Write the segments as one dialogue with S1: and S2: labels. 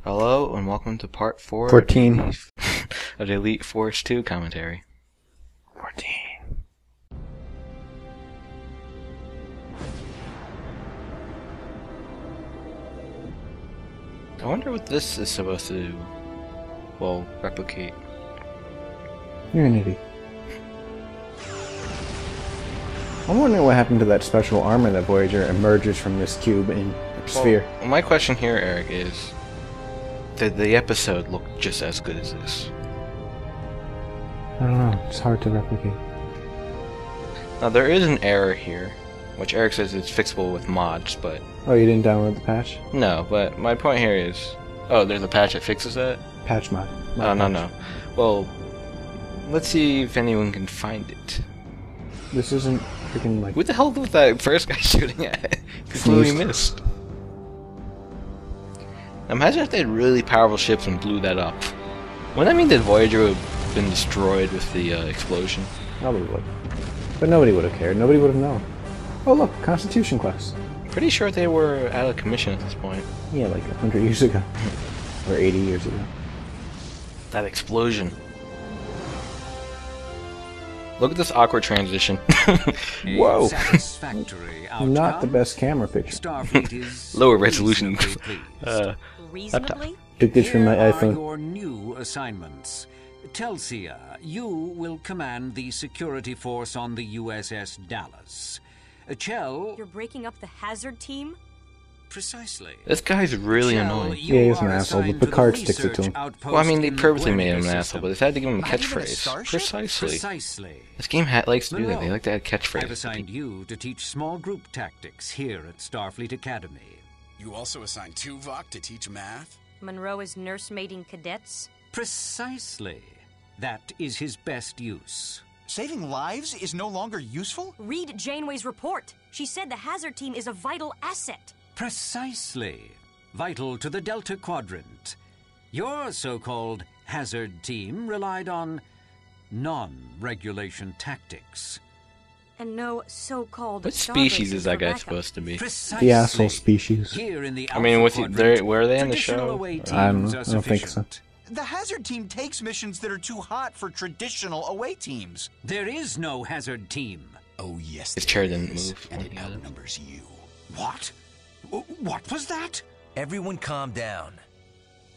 S1: Hello and welcome to part 4
S2: 14.
S1: of the Elite Force 2 commentary.
S2: 14.
S1: I wonder what this is supposed to do. Well, replicate.
S2: You're an idiot. I'm wondering what happened to that special armor that Voyager emerges from this cube in sphere.
S1: Well, my question here, Eric, is did the episode look just as good as this?
S2: I don't know. It's hard to replicate.
S1: Now, there is an error here, which Eric says is fixable with mods, but...
S2: Oh, you didn't download the patch?
S1: No, but my point here is... Oh, there's a patch that fixes that?
S2: Patch mod.
S1: Oh, no. Well, let's see if anyone can find it.
S2: This isn't freaking like...
S1: What the hell was that first guy shooting at? Completely missed. Imagine if they had really powerful ships and blew that up. Wouldn't that mean that Voyager would have been destroyed with the explosion?
S2: Probably would. But nobody would have cared. Nobody would have known. Oh look, Constitution class.
S1: Pretty sure they were out of commission at this point.
S2: Yeah, like 100 years ago. Or 80 years ago.
S1: That explosion. Look at this awkward transition.
S2: Whoa!
S3: Satisfactory
S2: Not the best camera picture.
S3: Starfleet is
S1: Lower resolution.
S4: Reasonably?
S2: Took this from my
S3: Here are
S2: iPhone.
S3: your new assignments. Telsia, you will command the security force on the USS Dallas. Chell,
S4: You're breaking up the hazard team?
S3: precisely.
S1: This guy's really
S3: Chell,
S1: annoying.
S3: you
S2: Yeah, he's an
S3: are
S2: asshole,
S3: assigned
S2: but
S3: to the
S2: Picard sticks it to
S3: research
S2: him.
S3: outpost
S1: Well, I mean, they
S3: in the
S1: purposely made
S3: Guernica
S1: him an asshole,
S3: system.
S1: but they had to give him a
S3: Not even a
S1: catchphrase.
S3: starship?
S1: Precisely.
S3: Precisely.
S1: This game likes to do that. They
S3: Monroe,
S1: like to add
S3: I've
S1: catchphrases.
S3: assigned you to teach small group tactics here at Starfleet Academy.
S5: You also assigned Tuvok to teach math?
S4: Monroe is nursemaiding cadets?
S3: Precisely. That is his best use.
S5: Saving lives is no longer useful?
S4: Read Janeway's report. She said the hazard team is a vital asset.
S3: Precisely. Vital to the Delta Quadrant. Your so-called hazard team relied on non-regulation tactics.
S4: And no so-called
S1: What
S4: star
S1: species
S4: bases
S1: is that
S4: for
S1: guy
S4: backup.
S1: supposed to be?
S3: Precisely.
S2: The asshole species.
S3: Here in the
S1: I mean,
S3: Alpha
S1: was he
S3: Quadrant,
S1: there? Were they in the
S3: traditional
S1: show?
S3: away
S2: I don't
S3: teams
S2: know.
S3: are
S2: I don't think so.
S3: sufficient.
S5: The hazard team takes missions that are too hot for traditional away teams.
S3: There is no hazard team.
S5: Oh, yes.
S1: His
S5: there
S1: chair didn't
S5: is,
S1: move
S5: and
S1: when
S5: it
S1: he got it.
S5: outnumbers you. What? What was that?
S6: Everyone calm down.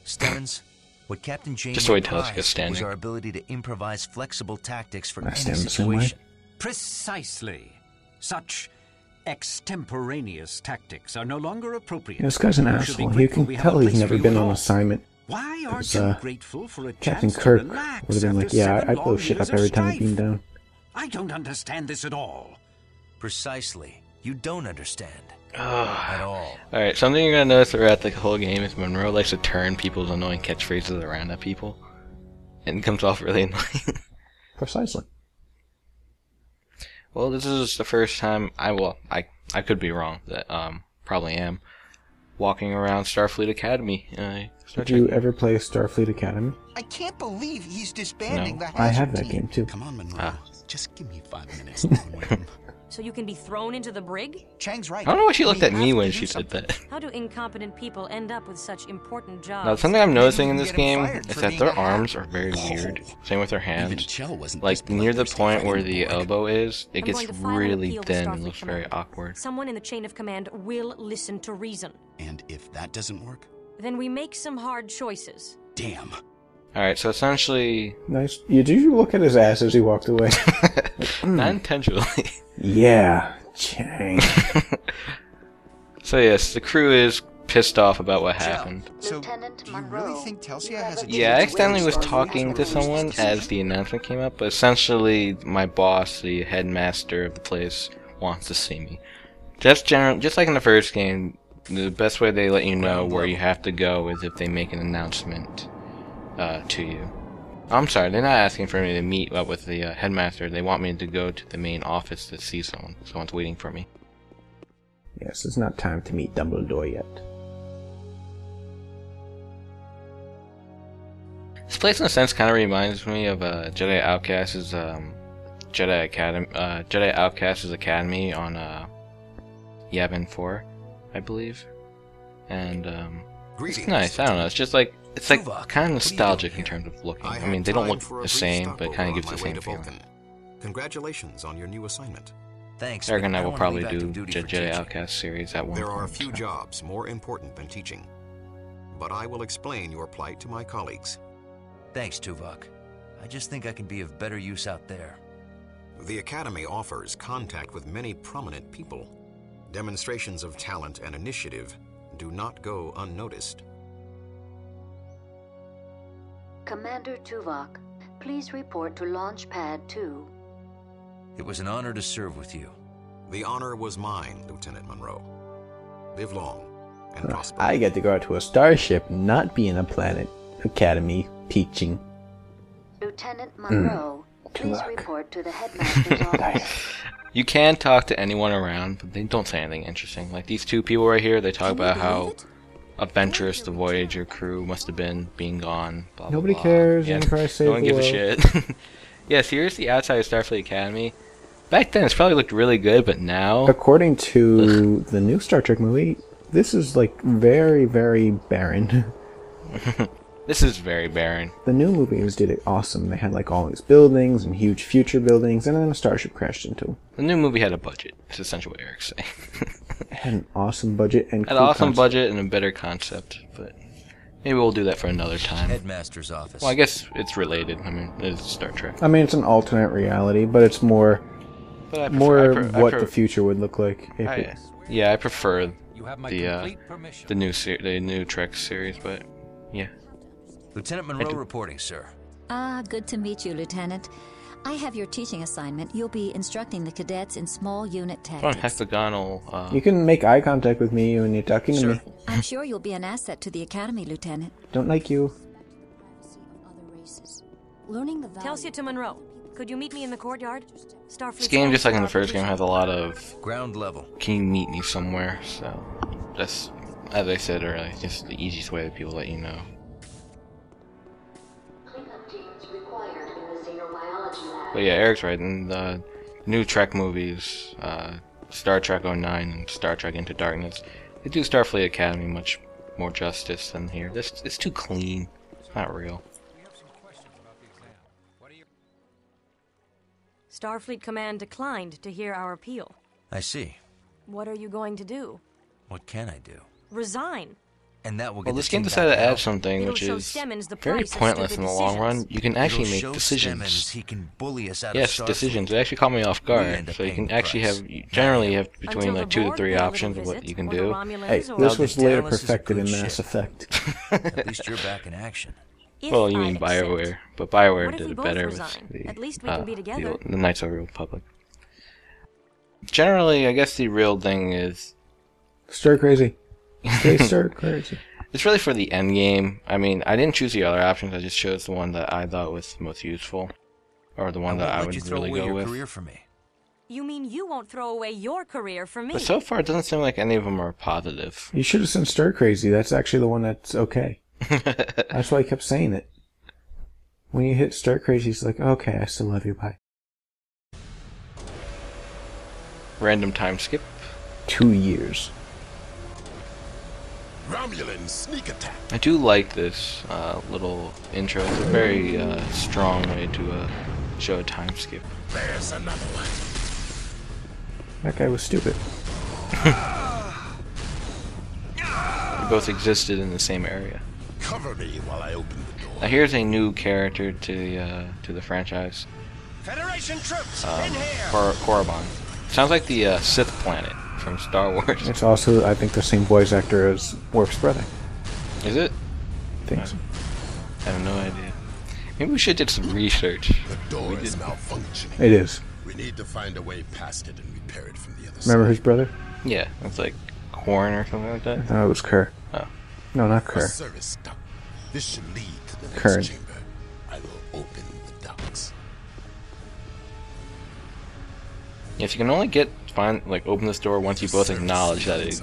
S6: Stearns, what Captain Janeway
S1: Just so he tells you,
S6: prized
S1: standing.
S6: was our ability to improvise flexible tactics for
S2: I
S6: any
S2: stand the same way.
S6: situation.
S3: Precisely. Such extemporaneous tactics are no longer appropriate.
S2: Yeah, this guy's an
S3: You should be
S2: asshole. You
S3: grateful
S2: can
S3: we have
S2: tell
S3: a
S2: he's
S3: place
S2: never
S3: for
S2: been
S3: you
S2: on
S3: all.
S2: assignment.
S3: Why aren't
S2: Because,
S3: you grateful for a
S2: Captain
S3: chance
S2: Kirk
S3: to relax
S2: would have been
S3: after
S2: like, yeah,
S3: 7
S2: I'd blow
S3: long
S2: shit
S3: years
S2: up every
S3: of
S2: time it
S3: strife?
S2: beamed down.
S3: I don't understand this at all.
S6: Precisely. You don't understand.
S1: Ugh.
S6: At all.
S1: Alright, something you're gonna notice throughout the whole game is Monroe likes to turn people's annoying catchphrases around at people. And it comes off really annoying.
S2: Precisely.
S1: Well, this is the first time I could be wrong, that probably am, walking around Starfleet Academy.
S2: Did you ever play Starfleet Academy?
S5: I can't believe he's disbanding
S1: No.
S5: the hazard
S2: I have that
S5: team.
S2: game too.
S5: Come on, Monroe.
S1: Ah.
S5: Just give me 5 minutes. Long-winded.
S4: So you can be thrown into the brig?
S5: Chang's right.
S1: I don't know why she looked
S5: We
S1: at me
S5: have
S1: when
S5: to
S1: she
S5: do
S1: said
S5: something.
S1: that.
S4: How do incompetent people end up with such important jobs?
S1: Now, something I'm noticing in
S5: we
S1: this
S5: can get him
S1: game
S5: fired
S1: is
S5: for
S1: that
S5: being
S1: their
S5: a hacker.
S1: arms are very weird. Same with their
S5: Even
S1: hands.
S5: Chell wasn't
S1: Like,
S5: this
S1: near the
S5: bloodthirsty
S1: point where
S5: fighting
S1: the
S5: boy.
S1: elbow is, it
S4: I'm
S1: gets
S4: going to file an
S1: really
S4: appeal to
S1: thin and
S4: Starfleet
S1: looks very
S4: Command.
S1: awkward.
S4: Someone in the chain of command will listen to reason.
S5: And if that doesn't work,
S4: Then we make some hard choices.
S5: damn.
S1: Alright, so essentially,
S2: Nice. Did you look at his ass as he walked away?
S1: not intentionally.
S2: Yeah. Chang.
S1: So yes, the crew is pissed off about what happened.
S5: So,
S7: Lieutenant
S5: do you
S7: Monroe,
S5: really think Telsia has a
S1: Yeah, I
S5: chance
S1: accidentally
S5: to
S1: was
S5: win
S1: talking to
S5: Starfleet?
S1: someone as the announcement came up, but essentially my boss, the headmaster of the place, wants to see me. Just like in the first game, the best way they let you know where you have to go is if they make an announcement to you. I'm sorry, they're not asking for me to meet up with the headmaster. They want me to go to the main office to see someone. Someone's waiting for me.
S2: Yes, it's not time to meet Dumbledore yet.
S1: This place, in a sense, kind of reminds me of Jedi Outcast's Jedi Outcast's Academy on Yavin 4, I believe. And It's nice. I don't know. It's just like it's like
S7: Tuvok,
S1: kind of
S7: what are you
S1: nostalgic
S7: doing
S1: in
S7: here?
S1: terms of looking.
S8: I
S1: I mean,
S8: had
S1: they don't
S8: time
S1: look
S8: for a
S1: the
S8: brief
S1: same, but it kind of
S8: stopover
S1: gives
S8: on
S1: the
S8: my way
S1: same
S8: to
S1: feeling.
S8: Vulcan. Congratulations on your new assignment.
S6: Thanks.
S1: Eric
S6: but
S1: and I
S6: don't
S1: will
S6: wanna
S1: probably
S6: leave active
S1: do
S6: duty for
S1: Jedi
S6: teaching.
S1: Outcast series at one
S8: There
S1: point.
S8: are a few
S1: so.
S8: jobs more important than teaching. But I will explain your plight to my colleagues.
S6: Thanks, Tuvok. I just think I can be of better use out there.
S8: The Academy offers contact with many prominent people. Demonstrations of talent and initiative do not go unnoticed.
S9: Commander Tuvok, please report to Launch Pad 2.
S6: It was an honor to serve with you.
S8: The honor was mine, Lieutenant Monroe. Live long and prosper.
S2: I get to go out to a starship, not be in a planet academy teaching.
S9: Lieutenant Monroe, please
S2: Tuvok.
S9: report to the headmaster's office.
S1: You can talk to anyone around, but they don't say anything interesting. Like these two people right here, they talk about how adventurous the Voyager crew must have been being gone. Blah, blah,
S2: Nobody
S1: blah.
S2: cares.
S1: Yeah,
S2: Enterprise
S1: no
S2: saved
S1: one
S2: the
S1: gives a
S2: world.
S1: shit. Yeah, seriously, outside of Starfleet Academy, back then it's probably looked really good, but now
S2: According to the new Star Trek movie, this is like very, very barren.
S1: this is very barren.
S2: The new movies did it awesome. They had like all these buildings and huge future buildings, and then a starship crashed into them.
S1: The new movie had a budget. It's essentially what Eric's saying.
S2: It had an awesome budget and
S1: Had
S2: cool
S1: an awesome
S2: concept.
S1: budget and a better concept, but maybe we'll do that for another time.
S6: Headmaster's office.
S1: Well, I guess it's related. I mean, it's Star Trek.
S2: I mean, it's an alternate reality, but it's more
S1: But I prefer,
S2: more what the future would look like. If it,
S1: yeah, I prefer
S3: You have my
S1: the
S3: complete permission.
S1: the new Trek series, but yeah.
S6: Lieutenant Monroe reporting, sir.
S10: Good to meet you, Lieutenant. I have your teaching assignment. You'll be instructing the cadets in small unit
S1: Fun
S10: tactics.
S1: hexagonal.
S2: you can make eye contact with me when you're talking to
S6: Sir.
S2: me.
S10: I'm sure you'll be an asset to the Academy, Lieutenant.
S2: Don't like you.
S10: Learning the value
S4: Telsia to Monroe. Could you meet me in the courtyard? Starfleet.
S1: This game, just like in the first game, has a lot of
S6: Ground level.
S1: "Can you meet me somewhere?" So that's, as I said earlier, just the easiest way that people let you know. But yeah, Eric's right. In the new Trek movies, Star Trek 09 and Star Trek Into Darkness, they do Starfleet Academy much more justice than here. It's too clean. It's not real.
S4: Starfleet Command declined to hear our appeal.
S6: I see.
S4: What are you going to do?
S6: What can I do?
S4: Resign.
S6: And that will
S1: Well,
S6: get
S1: this
S6: the
S1: game
S6: team
S1: decided
S6: back
S1: to add
S6: out.
S1: something
S4: It'll
S1: which
S4: show
S1: is
S4: Stemmons the
S1: very
S4: price of
S1: pointless in
S4: stupid
S1: the long run.
S4: decisions.
S1: You can actually
S6: It'll
S1: make
S6: show
S1: decisions.
S6: Stemmons he can bully us out
S1: Yes,
S6: of Starfleet.
S1: decisions. It actually caught me off
S6: We
S1: guard.
S6: end up
S1: So you
S6: paying
S1: can
S6: the
S1: actually
S6: price.
S1: have, generally you have between
S4: Until
S1: like
S4: the
S1: 2 to
S4: Borg
S1: 3
S4: pay a little
S1: options of what
S4: visit,
S1: you can
S4: or the
S1: do.
S4: Romulans,
S2: Hey,
S4: or-
S2: this was later
S6: Dallas is a
S2: perfected in
S6: good
S2: Mass
S6: ship.
S2: Effect.
S6: At least you're back in action.
S4: If
S1: Well, you
S4: I
S1: mean
S4: accept.
S1: BioWare, but BioWare
S4: What if
S1: did
S4: we
S1: it
S4: both
S1: better
S4: resign?
S1: with the,
S4: At least we can be together.
S1: the Knights of the Old Republic. Generally, I guess the real thing is
S2: Stir crazy. Stay stir crazy.
S1: it's really for the end game. I mean, I didn't choose the other options. I just chose the one that I thought was most useful, or the one that I
S6: won't let
S1: would
S6: you throw
S1: really
S6: away
S1: go
S6: your
S1: with.
S6: career for me.
S4: You mean you won't throw away your career for me?
S1: But so far, it doesn't seem like any of them are positive.
S2: You should have sent stir crazy. That's actually the one that's okay. That's why I kept saying it. When you hit stir crazy, it's like, okay, I still love you. Bye.
S1: Random time skip.
S2: 2 years.
S8: Romulan sneak attack.
S1: I do like this little intro. It's a very strong way to show a time skip.
S8: There's another one.
S2: That guy was stupid.
S1: They both existed in the same area.
S8: Cover me while I open the door.
S1: Now here's a new character to the franchise.
S5: Federation troops,
S1: Korriban. Sounds like the Sith planet from Star Wars.
S2: It's also, I think, the same voice actor as Worf's brother.
S1: Is it?
S2: I think so.
S1: I have no idea. Maybe we should do some research.
S8: The door is malfunctioning.
S2: It is.
S8: We need to find a way past it and repair it from the other
S2: Remember his brother?
S1: Yeah, it's like Corn or something like that.
S2: No, it was Kerr.
S1: Oh.
S2: No, not
S8: side.
S2: Kerr.
S8: Service duct. This should lead to the next
S2: Kern.
S8: chamber. I will open the ducts.
S1: Yes, you can only open this door once you both acknowledge that it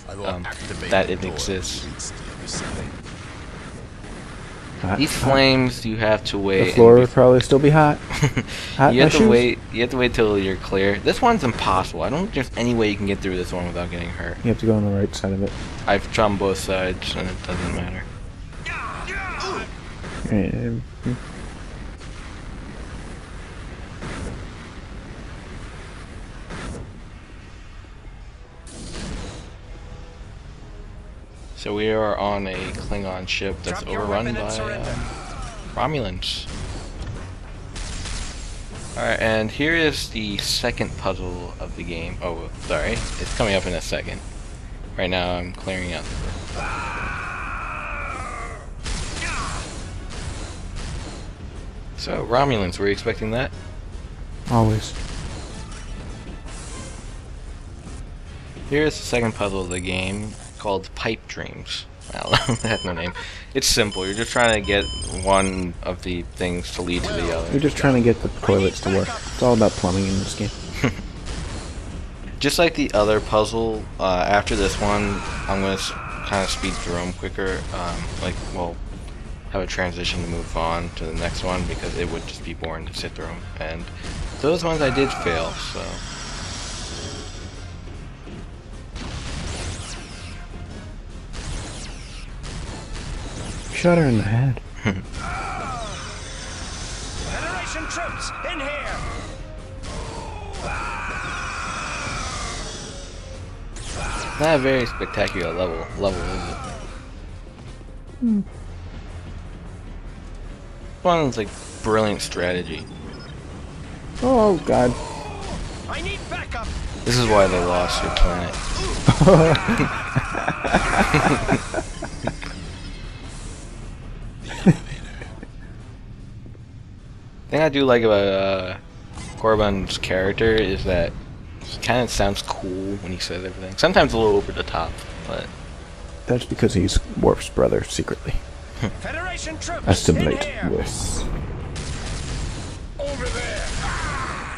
S8: I will activate
S1: that
S8: the
S1: it
S8: door
S1: exists.
S8: that leads to the other side.
S1: These flames, you have to wait.
S2: The floor would probably still be hot. Hot
S1: you have to
S2: shoes?
S1: wait. You have to wait till you're clear. This one's impossible. I don't think there's any way you can get through this one without getting hurt.
S2: You have to go on the right side of it.
S1: I've tried on both sides, and it doesn't matter. So we are on a Klingon ship that's overrun by Romulans. Alright, and here is the second puzzle of the game. Oh, sorry. It's coming up in a second. Right now I'm clearing out. So, Romulans, were you expecting that?
S2: Always.
S1: Here's the second puzzle of the game, called Pipe Dreams. Well, it has no name. It's simple. You're just trying to get one of the things to lead to the other.
S2: You're just trying to get the toilets to work. It's all about plumbing in this game.
S1: Just like the other puzzle, after this one, I'm going to kind of speed through them quicker. Have a transition to move on to the next one because it would just be boring to sit through them. And those ones I did fail, so...
S2: Shot her in the head.
S7: Federation troops in here.
S1: Not a very spectacular level, is it? One's like brilliant strategy.
S2: Oh god.
S7: I need backup.
S1: This is why they lost your planet. The thing I do like about Korriban's character is that he kind of sounds cool when he says everything. Sometimes a little over the top, but
S2: that's because he's Worf's brother secretly.
S7: Federation troops
S2: Assimilate
S7: in here.
S2: with.
S7: Over there.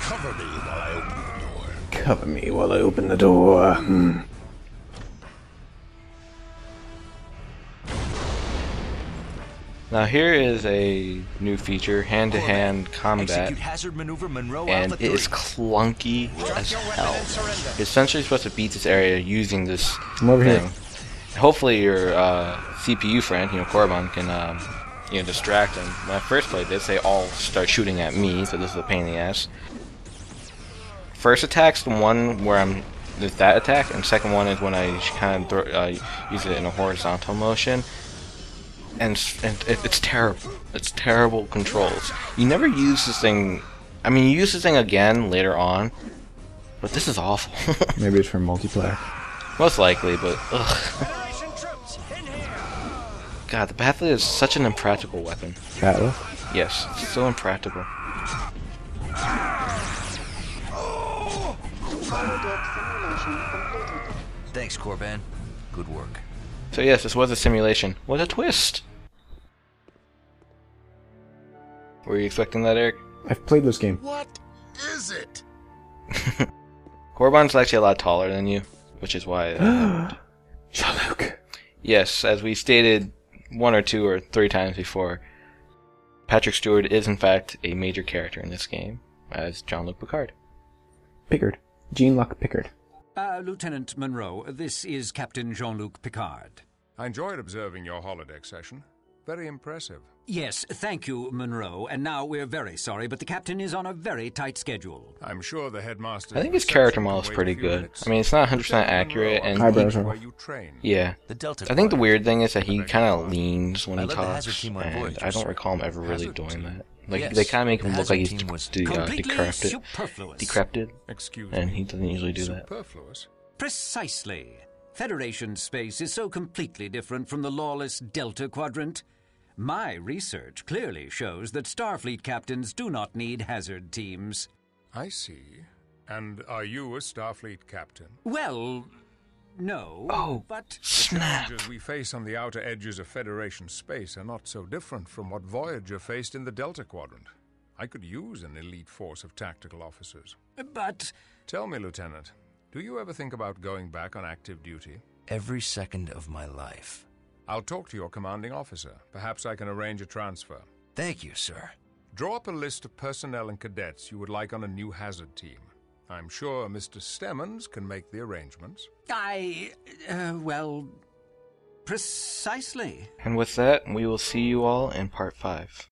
S7: Cover me while I open the door.
S2: Cover me while I open the door.
S1: Now here is a new feature, hand-to-hand combat,
S6: Execute hazard maneuver Monroe
S1: and
S6: Alpha
S1: it is
S6: 3.
S1: clunky as hell. You're essentially supposed to beat this area using this
S2: I'm over
S1: thing.
S2: here.
S1: Hopefully your CPU friend, Korriban, can distract them. When I first played this, they all start shooting at me, so this is a pain in the ass. First attack's the one where there's that attack, and second one is when I kind of use it in a horizontal motion. And it's terrible. It's terrible controls. You never use this thing. I mean, you use this thing again later on, but this is awful.
S2: Maybe it's for multiplayer.
S1: Most likely, but ugh. God, the Bathleth is such an impractical weapon.
S2: Battleth?
S1: Yes, it's so impractical.
S6: Thanks, Korriban. Good work.
S1: So yes, this was a simulation. What a twist! Were you expecting that, Eric?
S2: I've played this game.
S7: What is it?
S1: Korriban's actually a lot taller than you, which is why...
S2: Jean-Luc!
S1: Yes, as we stated 1 or 2 or 3 times before, Patrick Stewart is in fact a major character in this game, as Jean-Luc Picard.
S2: Picard. Jean-Luc Picard.
S3: Lieutenant Monroe, this is Captain Jean-Luc Picard.
S11: I enjoyed observing your holodeck session. Very impressive.
S3: Yes, thank you, Monroe. And now we're very sorry, but the captain is on a very tight schedule.
S11: I'm sure the headmaster...
S1: I think his character model is pretty good. I mean, it's not 100% accurate, and yeah. I think the weird thing is that he kind of leans when he talks, and I don't recall him ever really doing that. Like, they kind of make him look like he's decrepit, and he doesn't usually do that.
S3: Precisely. Federation space is so completely different from the lawless Delta Quadrant. My research clearly shows that Starfleet captains do not need hazard teams.
S11: I see. And are you a Starfleet captain?
S3: Well, no.
S1: Oh,
S3: but
S11: the challenges we face on the outer edges of Federation space are not so different from what Voyager faced in the Delta Quadrant. I could use an elite force of tactical officers.
S3: But...
S11: Tell me, Lieutenant, do you ever think about going back on active duty?
S6: Every second of my life.
S11: I'll talk to your commanding officer. Perhaps I can arrange a transfer.
S6: Thank you, sir.
S11: Draw up a list of personnel and cadets you would like on a new hazard team. I'm sure Mr. Stemmons can make the arrangements.
S3: Well, precisely.
S1: And with that, we will see you all in part 5.